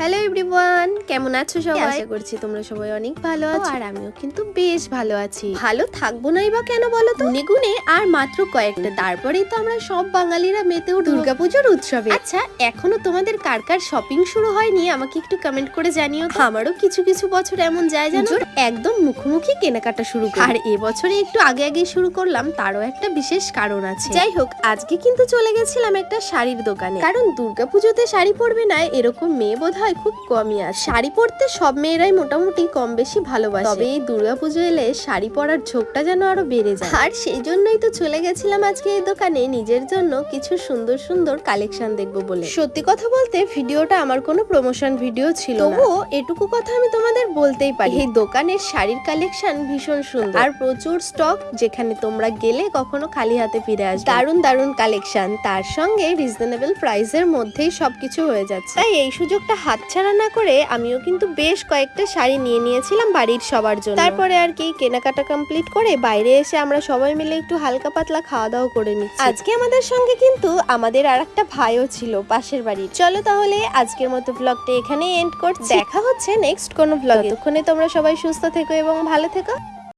Hello everyone, কেমন আছো সবাই? আশা করছি তোমরা সবাই অনেক ভালো আছো আর আমিও কিন্তু বেশ ভালো আছি। ভালো থাকবো নাই বা কেন বলো তো? গুনে গুনে আর মাত্র কয়েকটা, তারপরেই তো আমরা সব বাঙালিরা মেতে উঠব দুর্গাপুজোর উৎসবে। আচ্ছা, এখনো তোমাদের কার কার শপিং শুরু হয়নি আমাকে একটু কমেন্ট করে জানিও। আমারও কিছু কিছু বছর এমন যায় জানো, একদম মুখোমুখি কেনাকাটা শুরু করি। আর এবছরে একটু আগে আগে শুরু করলাম, তারও একটা বিশেষ কারণ আছে। যাই হোক, আজকে কিন্তু চলে গেছিলাম একটা শাড়ির দোকানে, কারণ দুর্গাপুজোতে শাড়ি পরবে না এরকম মেয়ে বোধহয় খুব কমই আছে। শাড়ি পরতে সব মেয়েরাই মোটামুটি কম বেশি ভালোবাসে, তবে এই দুর্গাপুজো এলে শাড়ি পরার ঝোঁকটা যেন আরো বেড়ে যায়। আর সেই জন্যই তো চলে গেছিলাম আজকে এই দোকানে নিজের জন্য কিছু সুন্দর সুন্দর কালেকশন দেখবো বলে। সত্যি কথা বলতে ভিডিওটা আমার কোনো প্রমোশন ভিডিও ছিল না, তবুও এটুকু কথা আমি তোমাদের বলতেই পারি, এই দোকানের শাড়ির কালেকশন ভীষণ সুন্দর আর প্রচুর স্টক, যেখানে তোমরা গেলে কখনো খালি হাতে ফিরে আসবে। দারুণ দারুণ কালেকশন, তার সঙ্গে রিজনেবল প্রাইসের মধ্যেই সবকিছু হয়ে যাচ্ছে। তাই এই সুযোগটা হাতছাড়া না করে আমিও কিন্তু বেশ কয়েকটা শাড়ি নিয়ে নিয়েছিলাম বাড়ির সবার জন্য। তারপরে আর কি কেনাকাটা কমপ্লিট করে বাইরে এসে আমরা সবাই মিলে একটু হালকা পাতলা খাওয়া দাওয়া করে নিচ্ছি। আজকে আমাদের সঙ্গে কিন্তু আমাদের আর একটা ভাইও ছিল পাশের বাড়ির। চলো তাহলে আজকের মতো ব্লগটা এখানেই এন্ড করছি, দেখা হচ্ছে নেক্সট কোনো ব্লগে। ততক্ষণে তোমরা সবাই সুস্থ থেকো এবং ভালো থেকো।